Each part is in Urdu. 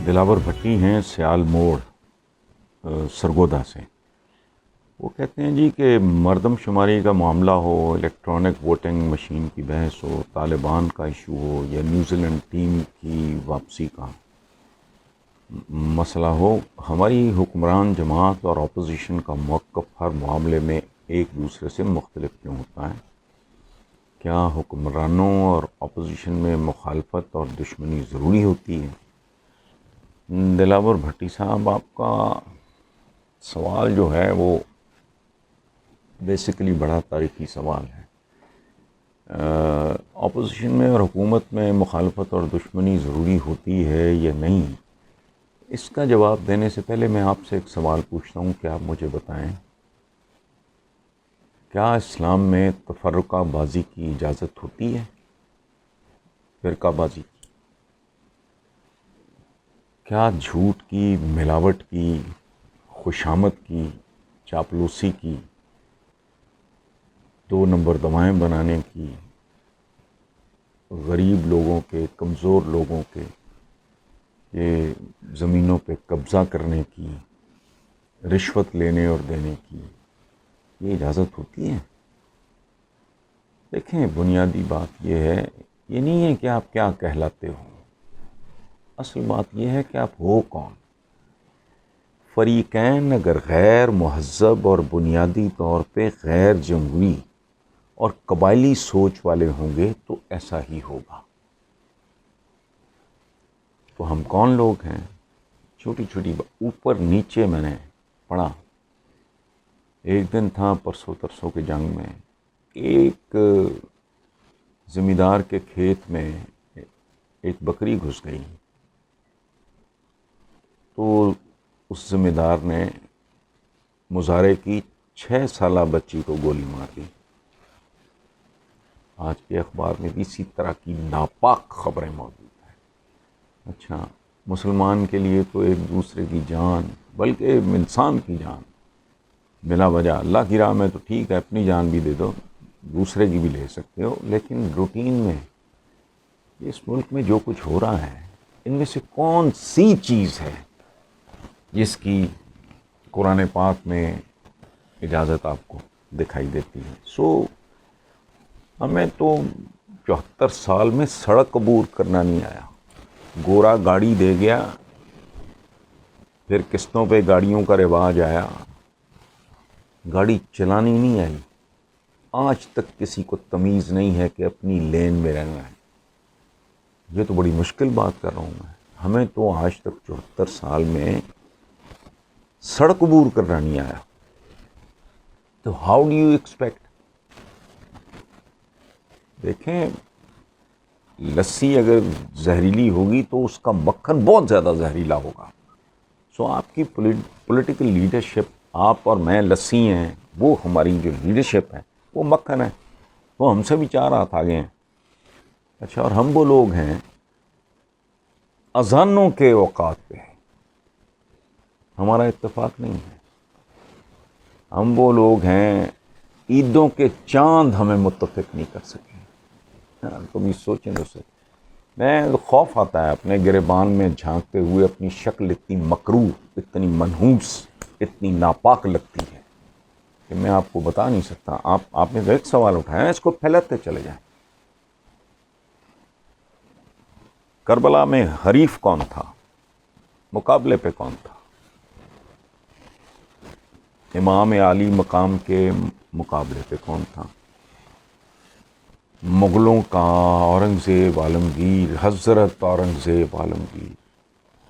دلاور بھٹی ہیں سیال موڑ سرگودا سے۔ وہ کہتے ہیں جی کہ مردم شماری کا معاملہ ہو، الیکٹرانک ووٹنگ مشین کی بحث ہو، طالبان کا ایشو ہو یا نیوزی لینڈ ٹیم کی واپسی کا مسئلہ ہو، ہماری حکمران جماعت اور اپوزیشن کا موقف ہر معاملے میں ایک دوسرے سے مختلف کیوں ہوتا ہے؟ کیا حکمرانوں اور اپوزیشن میں مخالفت اور دشمنی ضروری ہوتی ہے؟ دلاور بھٹی صاحب، آپ کا سوال جو ہے وہ بیسیکلی بڑا تاریخی سوال ہے۔ اپوزیشن میں اور حکومت میں مخالفت اور دشمنی ضروری ہوتی ہے یا نہیں، اس کا جواب دینے سے پہلے میں آپ سے ایک سوال پوچھتا ہوں کہ آپ مجھے بتائیں، کیا اسلام میں تفرقہ بازی کی اجازت ہوتی ہے؟ فرقہ بازی کی؟ کیا جھوٹ کی، ملاوٹ کی، خوشامد کی، چاپلوسی کی، دو نمبر دوائیں بنانے کی، غریب لوگوں کے، کمزور لوگوں کے یہ زمینوں پہ قبضہ کرنے کی، رشوت لینے اور دینے کی یہ اجازت ہوتی ہے؟ دیکھیں، بنیادی بات یہ ہے، یہ نہیں ہے کہ آپ کیا کہلاتے ہو، اصل بات یہ ہے کہ آپ ہو کون۔ فریقین اگر غیر مہذب اور بنیادی طور پہ غیر جمہوری اور قبائلی سوچ والے ہوں گے تو ایسا ہی ہوگا۔ تو ہم کون لوگ ہیں؟ چھوٹی چھوٹی اوپر نیچے میں نے پڑھا۔ ایک دن تھا پرسوں ترسوں کے جنگ میں، ایک زمیندار کے کھیت میں ایک بکری گھس گئی، تو اس زمیندار نے مظاہرے کی 6 سالہ بچی کو گولی مار دی۔ آج کے اخبار میں بھی اسی طرح کی ناپاک خبریں موجود ہیں۔ اچھا، مسلمان کے لیے تو ایک دوسرے کی جان، بلکہ انسان کی جان بلا وجہ، اللہ کی راہ میں تو ٹھیک ہے، اپنی جان بھی دے دو، دوسرے کی بھی لے سکتے ہو، لیکن روٹین میں اس ملک میں جو کچھ ہو رہا ہے، ان میں سے کون سی چیز ہے جس کی قرآن پاک میں اجازت آپ کو دکھائی دیتی ہے؟ ہمیں تو 74 سال میں سڑک عبور کرنا نہیں آیا، گورا گاڑی دے گیا، پھر قسطوں پہ گاڑیوں کا رواج آیا، گاڑی چلانی نہیں آئی، آج تک کسی کو تمیز نہیں ہے کہ اپنی لین میں رہنا ہے۔ یہ تو بڑی مشکل بات کر رہا ہوں میں، ہمیں تو آج تک 74 سال میں سڑک عبور کرنا نہیں آیا، تو ہاؤ ڈو یو ایکسپیکٹ؟ دیکھیں، لسی اگر زہریلی ہوگی تو اس کا مکھن بہت زیادہ زہریلا ہوگا۔ سو آپ کی پولیٹیکل لیڈرشپ، آپ اور میں لسی ہیں، وہ ہماری جو لیڈرشپ ہے وہ مکھن ہے، وہ ہم سے بھی 4 ہاتھ آگے ہیں۔ اچھا، اور ہم وہ لوگ ہیں اذانوں کے اوقات پہ ہمارا اتفاق نہیں ہے، ہم وہ لوگ ہیں عیدوں کے چاند ہمیں متفق نہیں کر سکے۔ کبھی سوچیں اسے، میں خوف آتا ہے اپنے گریبان میں جھانکتے ہوئے، اپنی شکل اتنی مکروہ، اتنی منحوس، اتنی ناپاک لگتی ہے کہ میں آپ کو بتا نہیں سکتا۔ آپ نے ایک سوال اٹھایا، اس کو پھیلاتے چلے جائیں۔ کربلا میں حریف کون تھا؟ مقابلے پہ کون تھا؟ امام عالی مقام کے مقابلے پہ کون تھا؟ مغلوں کا اورنگزیب عالمگیر، حضرت اورنگزیب عالمگیر،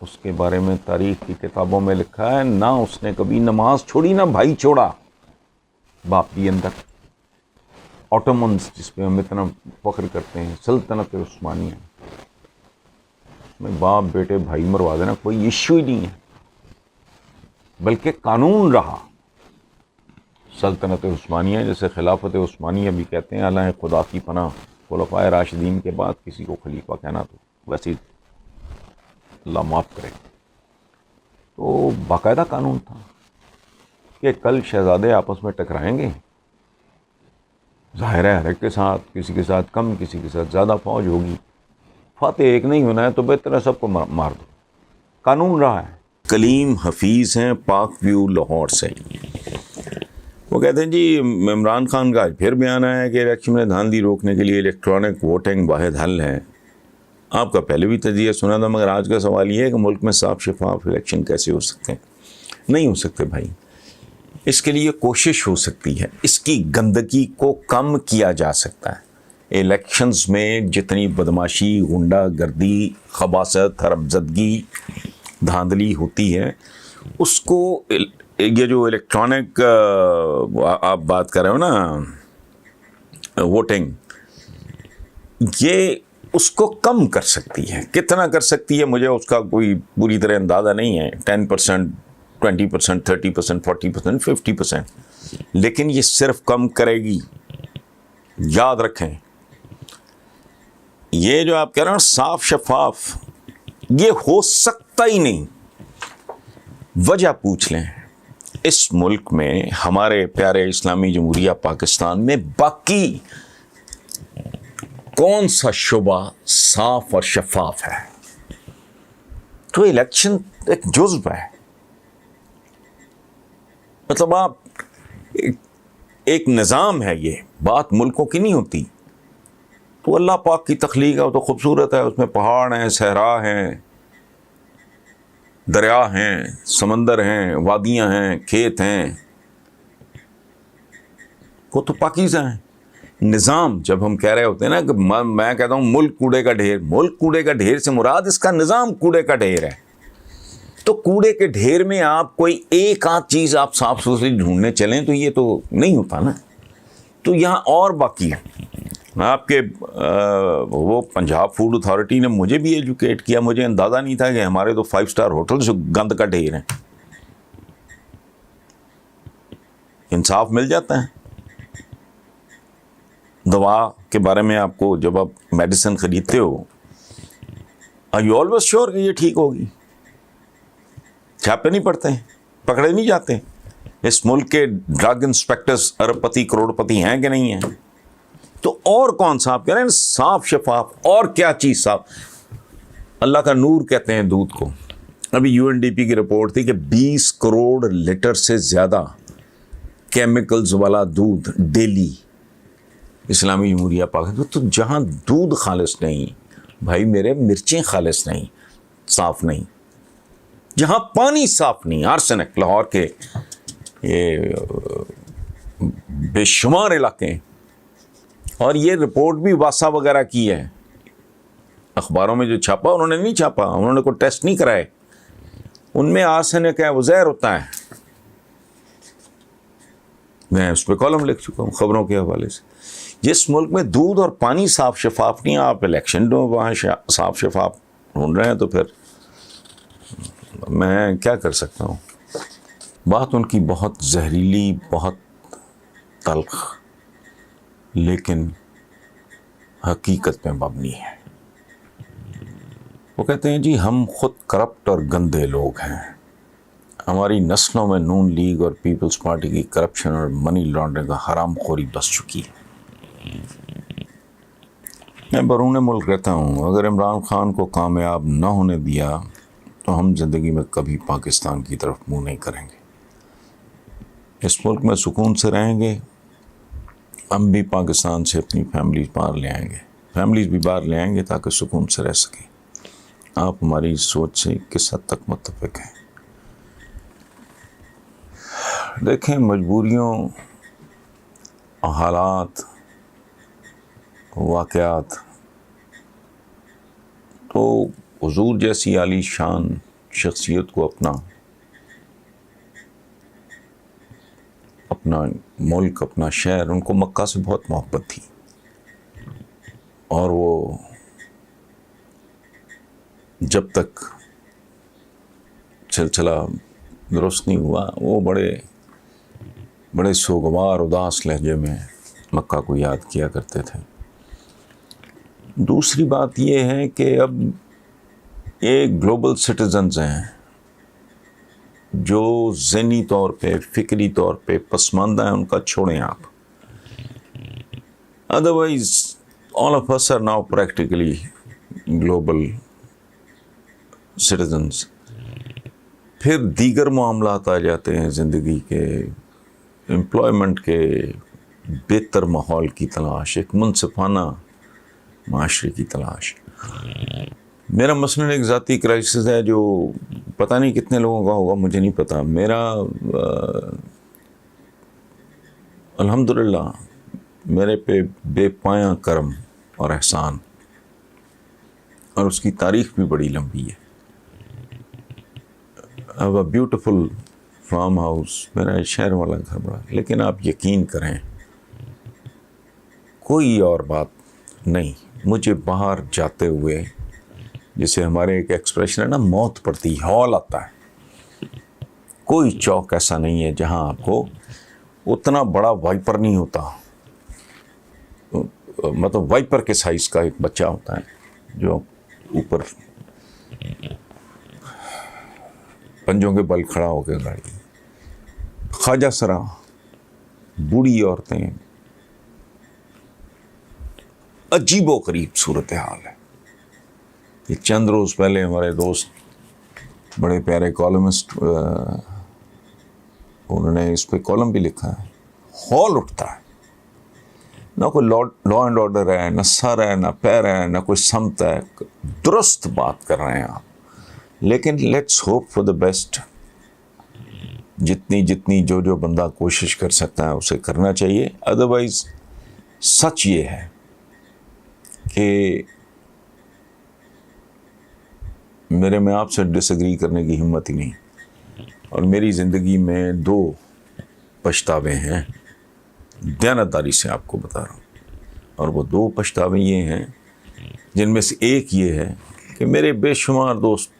اس کے بارے میں تاریخ کی کتابوں میں لکھا ہے، نہ اس نے کبھی نماز چھوڑی، نہ بھائی چھوڑا۔ باپ بھی اندر آٹومنز، جس پہ ہم اتنا فخر کرتے ہیں، سلطنت عثمانیہ، اس میں باپ بیٹے بھائی مروا دینا کوئی ایشو ہی نہیں ہے، بلکہ قانون رہا۔ سلطنت عثمانیہ، جیسے خلافت عثمانیہ بھی کہتے ہیں، اللہ خدا کی پناہ، خلفائے راشدین کے بعد کسی کو خلیفہ کہنا تو ویسے ہی اللہ معاف کرے۔ تو باقاعدہ قانون تھا کہ کل شہزادے آپس میں ٹکرائیں گے، ظاہر ہے ہر ایک کے ساتھ، کسی کے ساتھ کم، کسی کے ساتھ زیادہ فوج ہوگی، فاتح ایک نہیں ہونا ہے تو بہتر ہے سب کو مار دو۔ قانون رہا ہے. کلیم حفیظ ہیں پاک ویو لاہور سے. وہ کہتے ہیں جی عمران خان کا آج پھر بیان آیا کہ الیکشن میں دھاندلی روکنے کے لیے الیکٹرانک ووٹنگ واحد حل ہے. آپ کا پہلے بھی تجزیہ سنا تھا، مگر آج کا سوال یہ ہے کہ ملک میں صاف شفاف الیکشن کیسے ہو سکتے ہیں؟ نہیں ہو سکتے بھائی. اس کے لیے کوشش ہو سکتی ہے، اس کی گندگی کو کم کیا جا سکتا ہے. الیکشنز میں جتنی بدماشی، غنڈہ گردی، خباثت، حرمزدگی، دھاندلی ہوتی ہے، اس کو یہ جو الیکٹرانک آپ بات کر رہے ہو نا ووٹنگ، یہ اس کو کم کر سکتی ہے. کتنا کر سکتی ہے مجھے اس کا کوئی پوری طرح اندازہ نہیں ہے. 10%، 20%، 30%، 40%، 50%، لیکن یہ صرف کم کرے گی. یاد رکھیں یہ جو آپ کہہ رہے ہیں صاف شفاف، یہ ہو سکتا ہی نہیں. وجہ پوچھ لیں، اس ملک میں ہمارے پیارے اسلامی جمہوریہ پاکستان میں باقی کون سا شعبہ صاف اور شفاف ہے؟ تو الیکشن ایک جزو ہے. مطلب آپ ایک نظام ہے، یہ بات ملکوں کی نہیں ہوتی. تو اللہ پاک کی تخلیق ہے، وہ تو خوبصورت ہے. اس میں پہاڑ ہیں، صحرا ہیں، دریا ہیں، سمندر ہیں، وادیاں ہیں، کھیت ہیں، وہ تو پاکیزہ ہیں. نظام جب ہم کہہ رہے ہوتے ہیں نا کہ میں کہتا ہوں ملک کوڑے کا ڈھیر، ملک کوڑے کا ڈھیر سے مراد اس کا نظام کوڑے کا ڈھیر ہے. تو کوڑے کے ڈھیر میں آپ کوئی ایک آدھ چیز آپ صاف ستھری ڈھونڈنے چلیں تو یہ تو نہیں ہوتا نا. تو یہاں اور باقی ہے. آپ کے وہ پنجاب فوڈ اتھارٹی نے مجھے بھی ایجوکیٹ کیا. مجھے اندازہ نہیں تھا کہ ہمارے تو 5 اسٹار ہوٹل جو گند کا ڈھیر ہیں. انصاف مل جاتا ہے. دوا کے بارے میں آپ کو جب آپ میڈیسن خریدتے ہو، آر یو آلویز شیور کہ یہ ٹھیک ہوگی؟ چھاپے نہیں پڑتے، پکڑے نہیں جاتے. اس ملک کے ڈرگ انسپیکٹرز ارب پتی کروڑ پتی ہیں کہ نہیں ہیں؟ تو اور کون سا آپ کہہ رہے ہیں صاف شفاف؟ اور کیا چیز صاف؟ اللہ کا نور کہتے ہیں دودھ کو. ابھی یو این ڈی پی کی رپورٹ تھی کہ 20 کروڑ لیٹر سے زیادہ کیمیکلز والا دودھ ڈیلی اسلامی جمہوریہ پاکستان. تو جہاں دودھ خالص نہیں بھائی میرے، مرچیں خالص نہیں، صاف نہیں. جہاں پانی صاف نہیں، آرسنک، لاہور کے یہ بے شمار علاقے ہیں. اور یہ رپورٹ بھی واسا وغیرہ کی ہے، اخباروں میں جو چھاپا انہوں نے نہیں چھاپا، انہوں نے کوئی ٹیسٹ نہیں کرائے. ان میں آرسنک ہے، وہ زہر ہوتا ہے. میں اس پہ کالم لکھ چکا ہوں خبروں کے حوالے سے. جس ملک میں دودھ اور پانی صاف شفاف نہیں، آپ الیکشن وہاں صاف شفاف ڈھونڈ رہے ہیں، تو پھر میں کیا کر سکتا ہوں. بات ان کی بہت زہریلی، بہت تلخ، لیکن حقیقت میں مبنی ہے. وہ کہتے ہیں جی ہم خود کرپٹ اور گندے لوگ ہیں. ہماری نسلوں میں نون لیگ اور پیپلز پارٹی کی کرپشن اور منی لانڈرنگ کا حرام خوری بس چکی ہے. میں بیرون ملک رہتا ہوں. اگر عمران خان کو کامیاب نہ ہونے دیا تو ہم زندگی میں کبھی پاکستان کی طرف منہ نہیں کریں گے. اس ملک میں سکون سے رہیں گے. ہم بھی پاکستان سے اپنی فیملیز باہر لے آئیں گے، فیملیز بھی باہر لے آئیں گے تاکہ سکون سے رہ سکیں. آپ ہماری سوچ سے کس حد تک متفق ہیں؟ دیکھیں مجبوریوں، حالات، واقعات، تو حضور جیسی عالی شان شخصیت کو اپنا ملک، اپنا شہر، ان کو مکہ سے بہت محبت تھی. اور وہ جب تک سلسلہ درست نہیں ہوا، وہ بڑے سوگوار اداس لہجے میں مکہ کو یاد کیا کرتے تھے. دوسری بات یہ ہے کہ اب یہ گلوبل سٹیزنز ہیں جو ذہنی طور پہ، فکری طور پہ پسماندہ ہیں، ان کا چھوڑیں آپ. Otherwise all of us are now practically global citizens. پھر دیگر معاملات آ جاتے ہیں زندگی کے، امپلائمنٹ کے، بہتر ماحول کی تلاش، ایک منصفانہ معاشرے کی تلاش۔ میرا مثلاً ایک ذاتی کرائسس ہے جو پتہ نہیں کتنے لوگوں کا ہوگا، مجھے نہیں پتہ۔ میرا الحمدللہ میرے پہ بے پایاں کرم اور احسان، اور اس کی تاریخ بھی بڑی لمبی ہے۔ اب اے بیوٹیفل فارم ہاؤس، میرا شہر والا گھر بڑا، لیکن آپ یقین کریں کوئی اور بات نہیں، مجھے باہر جاتے ہوئے جیسے ہمارے ایک ایکسپریشن ہے نا، موت پڑتی ہال آتا ہے۔ کوئی چوک ایسا نہیں ہے جہاں آپ کو اتنا بڑا وائپر نہیں ہوتا، مطلب وائپر کے سائز کا ایک بچہ ہوتا ہے جو اوپر پنجوں کے بل کھڑا ہو کے گاڑی، خواجہ سرا، بوڑھی عورتیں، عجیب و غریب صورتحال ہے۔ یہ چند روز پہلے ہمارے دوست بڑے پیارے کالمسٹ، انہوں نے اس پہ کالم بھی لکھا ہے، ہال اٹھتا ہے، نہ کوئی لا اینڈ آرڈر ہے، نہ سر ہے، نہ پیر ہے، نہ کوئی سمت ہے۔ درست بات کر رہے ہیں آپ، لیکن let's hope for the best. جتنی جو بندہ کوشش کر سکتا ہے اسے کرنا چاہیے۔ ادروائز سچ یہ ہے کہ میرے میں آپ سے ڈس ایگری کرنے کی ہمت ہی نہیں، اور میری زندگی میں 2 پچھتاوے ہیں، دیانتداری سے آپ کو بتا رہا ہوں، اور وہ 2 پچھتاوے یہ ہیں، جن میں سے ایک یہ ہے کہ میرے بے شمار دوست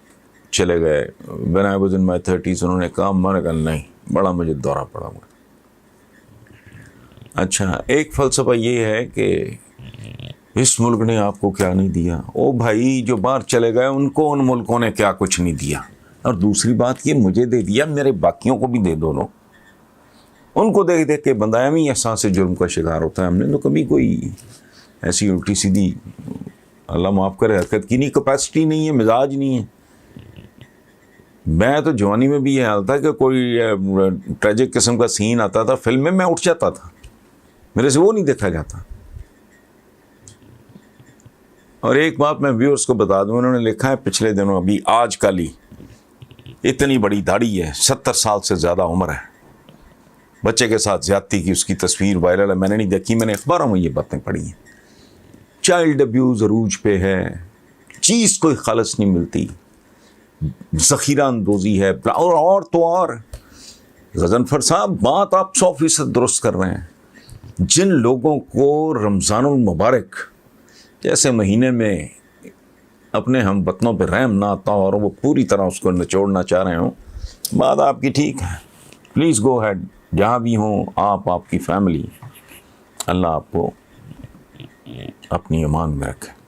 چلے گئے when I was in my 30s، انہوں نے کہا، میں نے کہا نہیں، بڑا مجھے دورہ پڑا ہوا۔ اچھا، ایک فلسفہ یہ ہے کہ اس ملک نے آپ کو کیا نہیں دیا، او بھائی جو باہر چلے گئے ان کو ان ملکوں نے کیا کچھ نہیں دیا، اور دوسری بات یہ مجھے دے دیا، میرے باقیوں کو بھی دے دو لو۔ ان کو دیکھ دیکھ کے بندہ امی احساس جرم کا شکار ہوتا ہے۔ ہم نے تو کبھی کوئی ایسی الٹی سیدھی، اللہ معاف کرے، حرکت کی نہیں، کیپیسٹی نہیں ہے، مزاج نہیں ہے۔ میں تو جوانی میں بھی یہ حال تھا کہ کوئی ٹریجک قسم کا سین آتا تھا فلم میں اٹھ جاتا تھا، میرے سے وہ نہیں دیکھا جاتا۔ اور ایک بات میں ویورز کو بتا دوں، انہوں نے لکھا ہے پچھلے دنوں، ابھی آج کل ہی، اتنی بڑی داڑھی ہے، 70 سال سے زیادہ عمر ہے، بچے کے ساتھ زیادتی کی اس کی تصویر وائرل ہے، میں نے نہیں دیکھی، میں نے اخباروں میں یہ باتیں پڑھی ہیں۔ چائلڈ ابیوز عروج پہ ہے، چیز کوئی خالص نہیں ملتی، ذخیرہ اندوزی ہے، اور تو اور غضنفر صاحب بات آپ 100% درست کر رہے ہیں۔ جن لوگوں کو رمضان المبارک جیسے مہینے میں اپنے ہم وطنوں پہ رحم نہ آتا اور وہ پوری طرح اس کو نچوڑنا چاہ رہے ہوں، بات آپ کی ٹھیک ہے، پلیز گو ہیڈ، جہاں بھی ہوں آپ کی فیملی، اللہ آپ کو اپنی امان میں رکھے۔